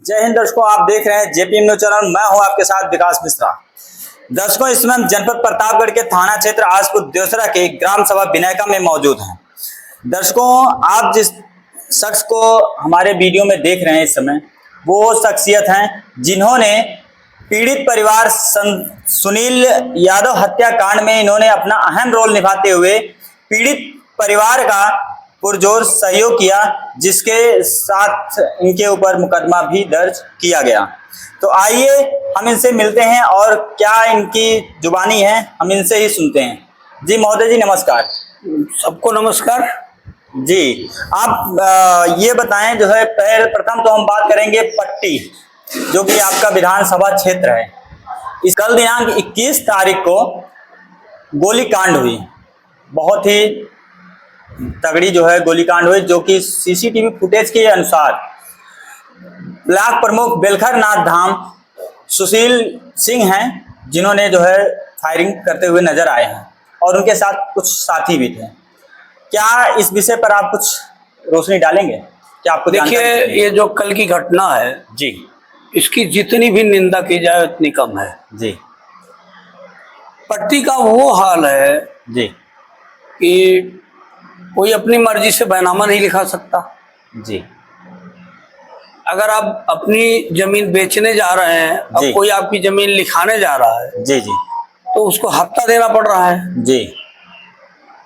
जय हिंद दर्शकों, आप देख रहे हैं जेपी न्यूज चैनल। मैं हूं आपके साथ विकास मिश्रा। दर्शकों, इस समय हम जनपद प्रतापगढ़ के थाना क्षेत्र आसपुर देवसरा के ग्राम सभा विनायका में मौजूद हैं। दर्शकों, आप जिस शख्स को हमारे वीडियो में देख रहे हैं इस समय, वो शख्सियत हैं जिन्होंने पीड़ित परिवार सुनील यादव हत्याकांड में इन्होंने अपना अहम रोल निभाते हुए पीड़ित परिवार का पुरजोर सहयोग किया, जिसके साथ इनके ऊपर मुकदमा भी दर्ज किया गया। तो आइए हम इनसे मिलते हैं और क्या इनकी जुबानी है हम इनसे ही सुनते हैं। जी महोदय जी, नमस्कार। सबको नमस्कार जी। आप ये बताएं, जो है प्रथम तो हम बात करेंगे पट्टी, जो कि आपका विधानसभा क्षेत्र है। इस कल दिनांक 21 तारीख को गोलीकांड हुई, बहुत ही तगड़ी जो है गोलीकांड हुई, जो कि सीसीटीवी फुटेज के अनुसार ब्लॉक प्रमुख बेलखर नाथ धाम सुशील सिंह हैं, जिन्होंने जो है फायरिंग करते हुए नजर आए हैं और उनके साथ कुछ साथी भी थे। क्या इस विषय पर आप कुछ रोशनी डालेंगे? क्या आपको देखिए, ये जो कल की घटना है जी, इसकी जितनी भी निंदा की जाए उतनी कम है। जी पट्टी का वो हाल है जी कि कोई अपनी मर्जी से बैनामा नहीं लिखा सकता। जी अगर आप अपनी जमीन बेचने जा रहे हैं और कोई आपकी जमीन लिखाने जा रहा है जी जी तो उसको हफ्ता देना पड़ रहा है। जी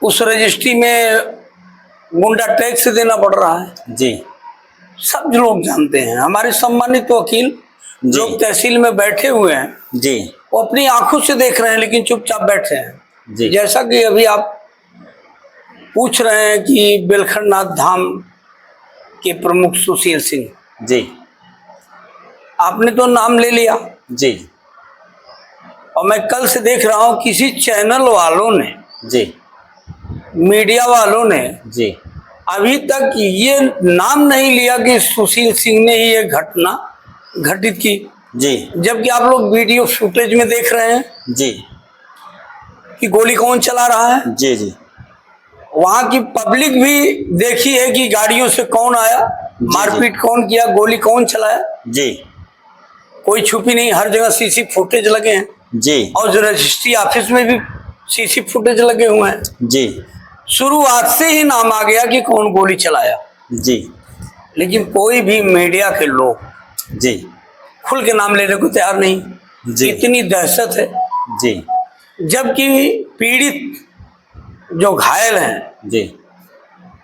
उस रजिस्ट्री में गुंडा टैक्स देना पड़ रहा है। जी सब लोग जानते हैं। हमारे सम्मानित वकील लोग तहसील में बैठे हुए हैं जी, वो अपनी आंखों से देख रहे हैं, लेकिन चुपचाप बैठे हैं। जी। जैसा कि अभी आप पूछ रहे हैं कि बेलखर नाथ धाम के प्रमुख सुशील सिंह जी, आपने तो नाम ले लिया जी, और मैं कल से देख रहा हूं किसी चैनल वालों ने, जी, मीडिया वालों ने जी, अभी तक ये नाम नहीं लिया कि सुशील सिंह ने ही ये घटना घटित की। जी, जबकि आप लोग वीडियो फुटेज में देख रहे हैं जी, कि गोली कौन चला रहा है। जी, जी, वहां की पब्लिक भी देखी है कि गाड़ियों से कौन आया, मारपीट कौन किया, गोली कौन चलाया। जी, कोई छुपी नहीं, हर जगह सीसी फुटेज लगे हैं जी, और जो रजिस्ट्री ऑफिस में भी सीसी फुटेज लगे हुए हैं। जी, शुरुआत से ही नाम आ गया कि कौन गोली चलाया। जी, लेकिन कोई भी मीडिया के लोग जी, खुल के नाम लेने को तैयार नहीं। जी, इतनी दहशत है। जी, जबकि पीड़ित जो घायल हैं जी,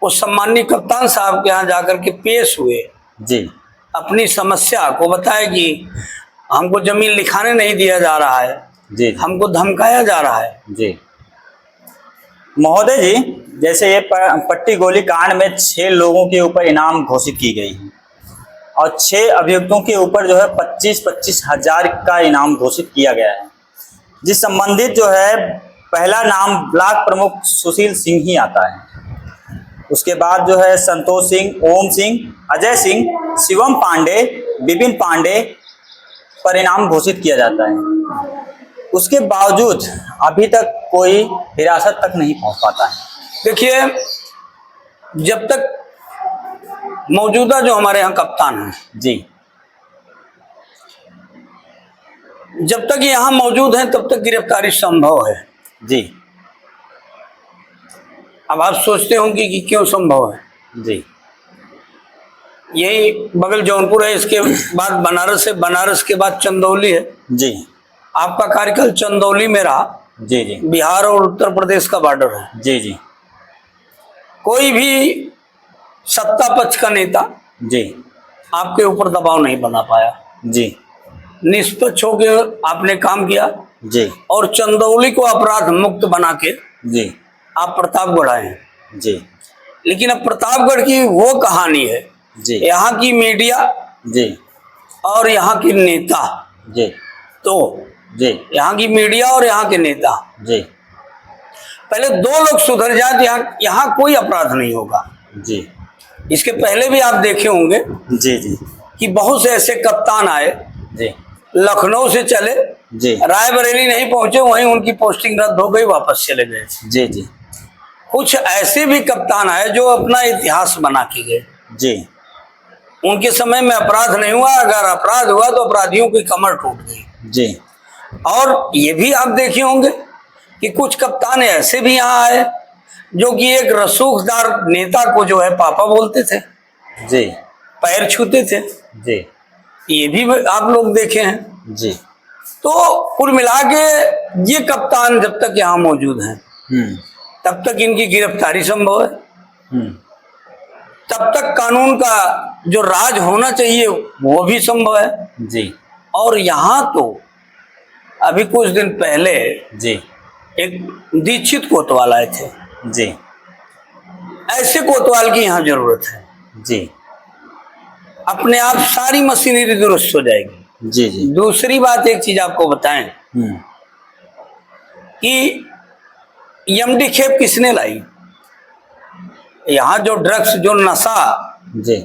वो सम्माननीय कप्तान साहब के यहाँ जाकर के पेश हुए, जी, अपनी समस्या को बताया कि हमको जमीन लिखाने नहीं दिया जा रहा है, जी, हमको धमकाया जा रहा है। जी। महोदय जी, जैसे ये पट्टी गोली कांड में 6 लोगों के ऊपर इनाम घोषित की गई है और 6 अभियुक्तों के ऊपर जो है 25-25 हजार का इनाम घोषित किया गया है, जिस संबंधित जो है पहला नाम ब्लॉक प्रमुख सुशील सिंह ही आता है। उसके बाद जो है संतोष सिंह, ओम सिंह, अजय सिंह, शिवम पांडे, विपिन पांडे पर इनाम घोषित किया जाता है। उसके बावजूद अभी तक कोई हिरासत तक नहीं पहुंच पाता है। देखिए, जब तक मौजूदा जो हमारे यहाँ कप्तान हैं जी, जब तक यहाँ मौजूद हैं तब तक गिरफ्तारी संभव है। जी, अब आप सोचते होंगे कि क्यों संभव है। जी, यही बगल जौनपुर है, इसके बाद बनारस है, बनारस के बाद चंदौली है। जी, आपका कार्यकाल चंदौली में रहा। जी, जी, बिहार और उत्तर प्रदेश का बॉर्डर है। जी, जी, कोई भी सत्ता पक्ष का नेता जी, आपके ऊपर दबाव नहीं बना पाया। जी, निष्पक्ष होकर आपने काम किया जी, और चंदौली को अपराध मुक्त बना के जी, आप प्रतापगढ़ आए हैं। जी, लेकिन अब प्रतापगढ़ की वो कहानी है, जी, यहाँ की मीडिया जी, और यहाँ के नेता, जी, तो जी, यहाँ की मीडिया और यहाँ के नेता, जी, पहले 2 लोग सुधर जाए तो यहाँ कोई अपराध नहीं होगा। जी, इसके पहले भी आप देखे होंगे जी, जी, कि बहुत से ऐसे कप्तान आए, जी, लखनऊ से चले, जी, रायबरेली नहीं पहुंचे, वहीं उनकी पोस्टिंग रद्द हो गई, वापस चले गए। जी, जी, कुछ ऐसे भी कप्तान आए जो अपना इतिहास बना के गए। जी, उनके समय में अपराध नहीं हुआ, अगर अपराध हुआ तो अपराधियों की कमर टूट गई। जी और ये भी आप देखे होंगे कि कुछ कप्तान ऐसे भी यहाँ आए जो कि एक रसूखदार नेता को जो है पापा बोलते थे, जी पैर छूते थे, जी ये भी आप लोग देखे हैं। जी। तो कुल मिला के ये कप्तान जब तक यहाँ मौजूद हैं तब तक इनकी गिरफ्तारी संभव है, तब तक कानून का जो राज होना चाहिए वो भी संभव है। जी और यहाँ तो अभी कुछ दिन पहले जी एक दीक्षित कोतवाल आए थे। जी ऐसे कोतवाल की यहाँ जरूरत है। जी अपने आप सारी मशीनरी दुरुस्त हो जाएगी। जी जी। दूसरी बात एक चीज आपको बताएं कि एमडी खेप किसने लाई? यहाँ जो ड्रग्स, जो नशा जी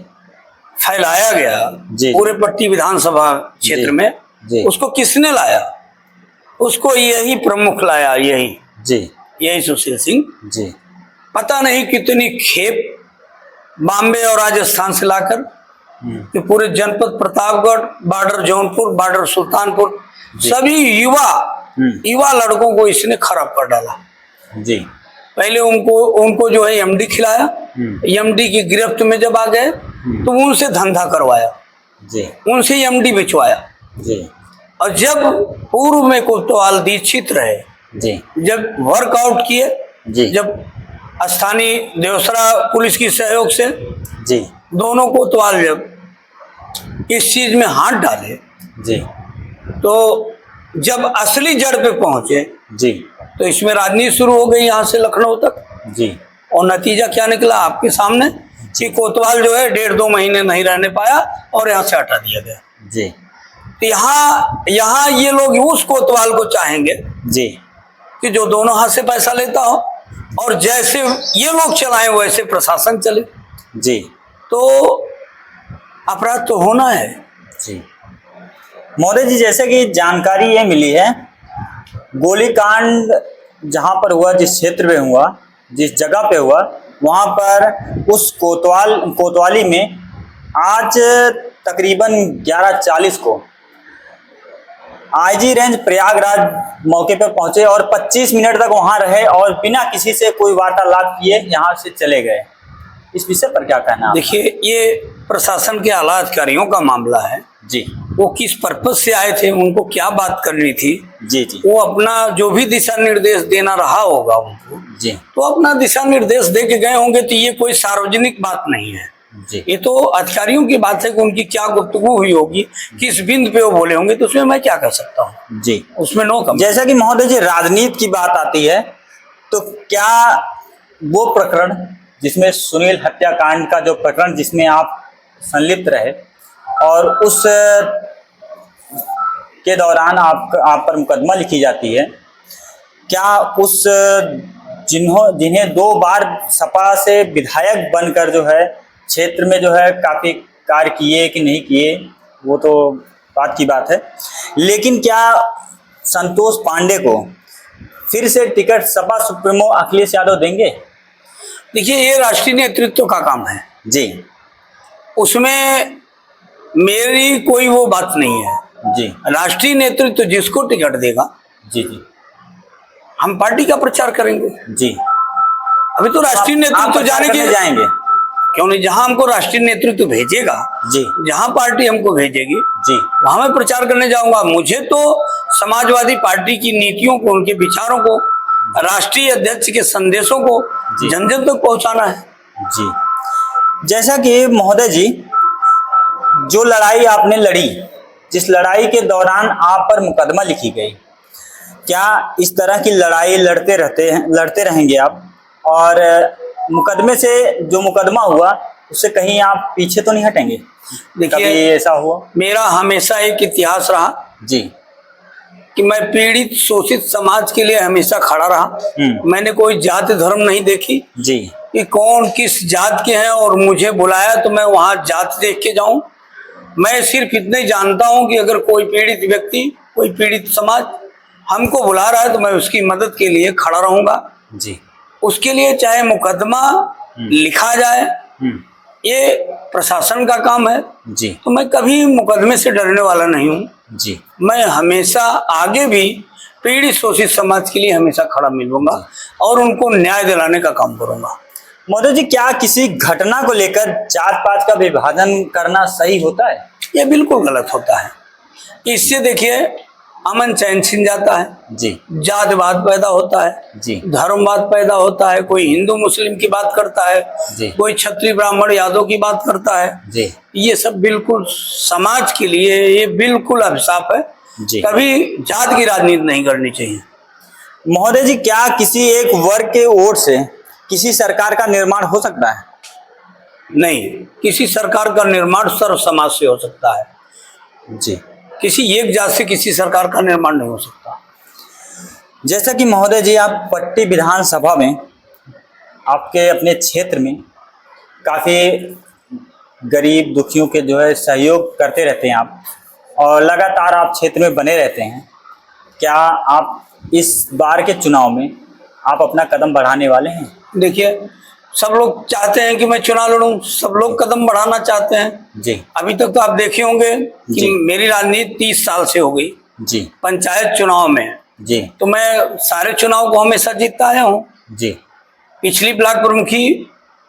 फैलाया गया जी। पूरे पट्टी विधानसभा क्षेत्र जी। में, जी। उसको किसने लाया? उसको यही प्रमुख लाया, यही सुशील सिंह। जी पता नहीं कितनी खेप बॉम्बे और राजस्थान से लाकर कि पूरे जनपद प्रतापगढ़, बॉर्डर जौनपुर, बॉर्डर सुल्तानपुर, सभी युवा लड़कों को इसने खराब कर डाला। जी पहले उनको जो है एमडी खिलाया, एमडी की गिरफ्त में जब आ गए तो उनसे धंधा करवाया, जी उनसे एमडी बिचवाया। जी और जब पूर्व में कोतवाल दीक्षित रहे, जी जब वर्कआउट किए, जी जब स्थानीय देवसरा पुलिस की सहयोग से जी दोनों कोतवाल जब इस चीज में हाथ डाले, जी तो जब असली जड़ पे पहुंचे जी तो इसमें राजनीति शुरू हो गई यहाँ से लखनऊ तक। जी। और नतीजा क्या निकला आपके सामने कि कोतवाल जो है 1.5-2 महीने नहीं रहने पाया और यहाँ से हटा दिया गया। जी तो यहाँ ये लोग उस कोतवाल को चाहेंगे जी कि जो दोनों हाथ से पैसा लेता हो और जैसे ये लोग चलाएं वैसे प्रशासन चले। जी। तो अपराध तो होना है। जी महोदय जी, जैसे कि जानकारी ये मिली है, गोलीकांड जहां पर हुआ, जिस क्षेत्र में हुआ, जिस जगह पे हुआ, वहां पर उस कोतवाली में आज तकरीबन 11:40 को आईजी रेंज प्रयागराज मौके पर पहुंचे और 25 मिनट तक वहां रहे और बिना किसी से कोई वार्तालाप किए यहां से चले गए। इस विषय पर क्या कहना है? देखिए, ये प्रशासन के आला अधिकारियों का मामला है जी। वो किस पर्पज से आए थे, उनको क्या बात करनी थी, जी जी, वो अपना जो भी दिशा निर्देश देना रहा होगा उनको, जी, तो अपना दिशा निर्देश दे के गए होंगे। तो ये कोई सार्वजनिक बात नहीं है जी। ये तो अधिकारियों की बात है कि उनकी क्या गुफ्तगू हुई होगी, किस बिंदु पे वो बोले होंगे, तो उसमें मैं क्या कर सकता हूँ जी। उसमें नो कम। जैसा कि महोदय जी राजनीति की बात आती है, तो क्या वो प्रकरण जिसमें सुनील हत्याकांड का जो प्रकरण जिसमें आप संलिप्त रहे और उस के दौरान आप पर मुकदमा लिखी जाती है, क्या उस जिन्हें 2 बार सपा से विधायक बनकर जो है क्षेत्र में जो है काफी कार्य किए कि नहीं किए, वो तो बात की बात है, लेकिन क्या संतोष पांडे को फिर से टिकट सपा सुप्रीमो अखिलेश यादव देंगे? देखिए, ये राष्ट्रीय नेतृत्व का काम है जी, उसमें मेरी कोई वो बात नहीं है जी। राष्ट्रीय नेतृत्व जिसको टिकट देगा, जी जी, हम पार्टी का प्रचार करेंगे। जी। अभी तो राष्ट्रीय नेतृत्व जाने के जाएंगे, क्यों नहीं, जहां हमको राष्ट्रीय नेतृत्व भेजेगा, जी, जहां पार्टी हमको भेजेगी, जी, वहां मैं प्रचार करने जाऊंगा। मुझे तो समाजवादी पार्टी की नीतियों को, उनके विचारों को, राष्ट्रीय अध्यक्ष के संदेशों को जन जन तक पहुंचाना है। जी। जैसा कि महोदय जी, जो लड़ाई आपने लड़ी, जिस लड़ाई के दौरान आप पर मुकदमा लिखी गई, क्या इस तरह की लड़ाई लड़ते रहेंगे आप? और मुकदमे से जो मुकदमा हुआ उससे कहीं आप पीछे तो नहीं हटेंगे? देखिए, ऐसा हुआ, मेरा हमेशा एक इतिहास रहा जी कि मैं पीड़ित शोषित समाज के लिए हमेशा खड़ा रहा। मैंने कोई जाति धर्म नहीं देखी जी कि कौन किस जात के हैं और मुझे बुलाया तो मैं वहां जात देख के जाऊं। मैं सिर्फ इतना ही जानता हूं कि अगर कोई पीड़ित व्यक्ति, कोई पीड़ित समाज हमको बुला रहा है तो मैं उसकी मदद के लिए खड़ा रहूंगा जी। उसके लिए चाहे मुकदमा लिखा जाए, ये प्रशासन का काम है। जी तो मैं कभी मुकदमे से डरने वाला नहीं हूँ। जी मैं हमेशा आगे भी पीड़ित शोषित समाज के लिए हमेशा खड़ा मिलूंगा और उनको न्याय दिलाने का काम करूंगा। महोदय जी, क्या किसी घटना को लेकर जात पात का विभाजन करना सही होता है? ये बिल्कुल गलत होता है। इससे देखिए अमन चैन छिन जाता है, जी जातिवाद पैदा होता है, जी धर्मवाद पैदा होता है। कोई हिंदू मुस्लिम की बात करता है, जी कोई क्षत्रिय ब्राह्मण यादव की बात करता है। जी ये सब बिल्कुल समाज के लिए ये बिल्कुल अभिशाप है। जी। कभी जात की राजनीति नहीं करनी चाहिए। महोदय जी, क्या किसी एक वर्ग के वोट से किसी सरकार का निर्माण हो सकता है? नहीं, किसी सरकार का निर्माण सर्व समाज से हो सकता है। जी। किसी एक जात से किसी सरकार का निर्माण नहीं हो सकता। जैसा कि महोदय जी, आप पट्टी विधानसभा में आपके अपने क्षेत्र में काफ़ी गरीब दुखियों के जो है सहयोग करते रहते हैं आप, और लगातार आप क्षेत्र में बने रहते हैं। क्या आप इस बार के चुनाव में आप अपना कदम बढ़ाने वाले हैं? देखिए, सब लोग चाहते हैं कि मैं चुनाव लड़ूं, सब लोग कदम बढ़ाना चाहते हैं। जी अभी तक तो आप देखे होंगे कि जी। मेरी राजनीति 30 साल से हो गई। जी पंचायत चुनाव में जी तो मैं सारे चुनाव को हमेशा जीतता आया हूँ। जी पिछली ब्लॉक प्रमुखी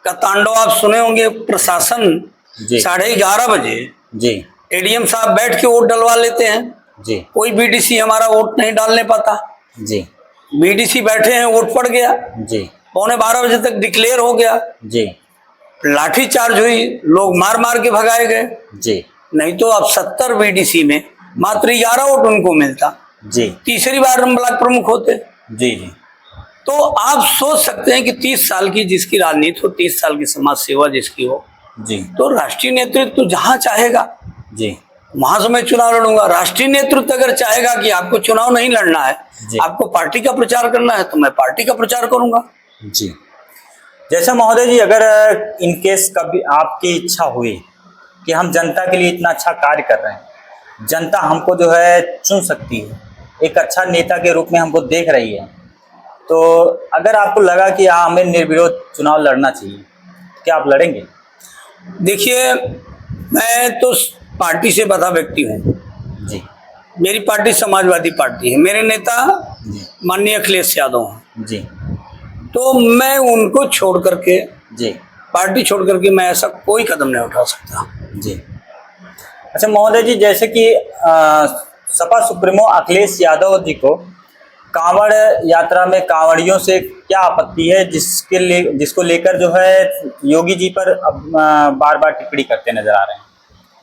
का तांडव आप सुने होंगे। प्रशासन जी 11:30 बजे जी एडीएम साहब बैठ के वोट डलवा लेते हैं। जी कोई बीडीसी हमारा वोट नहीं डालने पाता। जी बीडीसी बैठे हैं, वोट पड़ गया। जी 11:15 बजे तक डिक्लेयर हो गया। जी लाठी चार्ज हुई, लोग मार मार के भगाए गए। जी नहीं तो अब 70 बीडीसी में मात्र 11 वोट उनको मिलता। जी तीसरी बार हम ब्लॉक प्रमुख होते। जी जी तो आप सोच सकते हैं कि 30 साल की जिसकी राजनीति हो, 30 साल की समाज सेवा जिसकी हो, जी तो राष्ट्रीय नेतृत्व तो जहां चाहेगा जी वहां से मैं चुनाव लड़ूंगा। राष्ट्रीय नेतृत्व अगर चाहेगा कि आपको चुनाव नहीं लड़ना है, जी। आपको पार्टी का प्रचार करना है, तो मैं पार्टी का प्रचार करूंगा। जी। जैसा महोदय जी, अगर इनकेस कभी आपकी इच्छा हुई कि हम जनता के लिए इतना अच्छा कार्य कर रहे हैं, जनता हमको जो है चुन सकती है, एक अच्छा नेता के रूप में हमको देख रही है, तो अगर आपको लगा कि हमें निर्विरोध चुनाव लड़ना चाहिए, क्या आप लड़ेंगे? देखिए, मैं तो पार्टी से बधा व्यक्ति हूँ। जी मेरी पार्टी समाजवादी पार्टी है। मेरे नेता जी माननीय अखिलेश यादव हैं। जी तो मैं उनको छोड़ करके, जी पार्टी छोड़ करके मैं ऐसा कोई कदम नहीं उठा सकता। जी। अच्छा महोदय जी, जैसे कि सपा सुप्रीमो अखिलेश यादव जी को कांवड़ यात्रा में कांवड़ियों से क्या आपत्ति है, जिसको लेकर जो है योगी जी पर बार बार टिप्पणी करते नजर आ रहे हैं?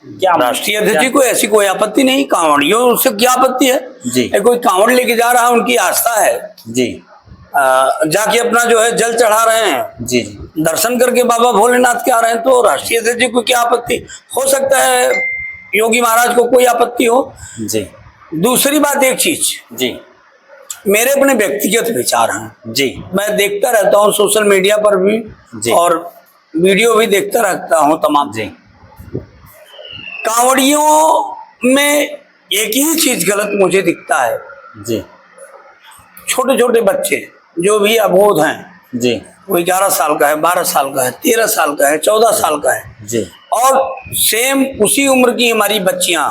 क्या राष्ट्रीय अध्यक्ष जी को ऐसी कोई आपत्ति नहीं, कांवड़ियों से क्या आपत्ति है? जी कोई कांवड़ लेके जा रहा है, उनकी आस्था है, जी जाके अपना जो है जल चढ़ा रहे हैं, जी जी दर्शन करके बाबा भोलेनाथ के आ रहे हैं, तो राष्ट्रीय अध्यक्ष जी को क्या आपत्ति हो सकता है? योगी महाराज को कोई आपत्ति हो। जी दूसरी बात, एक चीज, जी मेरे अपने व्यक्तिगत विचार हैं। जी मैं देखता रहता हूँ सोशल मीडिया पर भी जी और वीडियो भी देखता रहता हूँ तमाम। जी कांवड़ियों में एक ही चीज गलत मुझे दिखता है। जी छोटे छोटे बच्चे जो भी अबोध हैं, जी कोई 11 साल का है, 12 साल का है, 13 साल का है, 14 साल का है, जी और सेम उसी उम्र की हमारी बच्चियां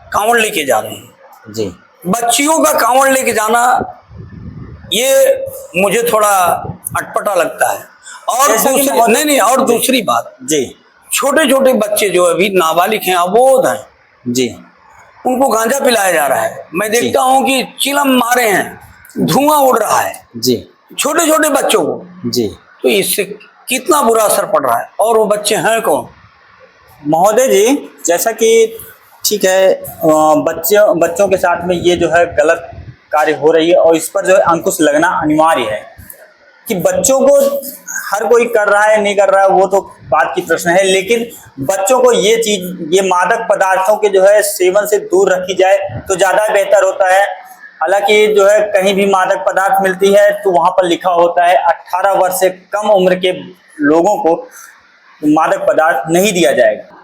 कांवड़ लेके जा रही हैं। जी बच्चियों का कांवड़ लेके जाना ये मुझे थोड़ा अटपटा लगता है। और नहीं, और दूसरी बात, जी छोटे छोटे बच्चे जो अभी नाबालिग हैं, अबोध हैं, जी उनको गांजा पिलाया जा रहा है। मैं देखता हूं कि चिलम मारे हैं, धुआं उड़ रहा है जी छोटे छोटे बच्चों को। जी। तो इससे कितना बुरा असर पड़ रहा है, और वो बच्चे हैं कौन? महोदय जी, जैसा कि ठीक है, बच्चों के साथ में ये जो है गलत कार्य हो रही है, और इस पर जो है अंकुश लगना अनिवार्य है। कि बच्चों को हर कोई कर रहा है नहीं कर रहा है वो तो बात की प्रश्न है, लेकिन बच्चों को ये मादक पदार्थों के जो है सेवन से दूर रखी जाए तो ज़्यादा बेहतर होता है। हालांकि जो है कहीं भी मादक पदार्थ मिलती है तो वहाँ पर लिखा होता है 18 वर्ष से कम उम्र के लोगों को मादक पदार्थ नहीं दिया जाएगा।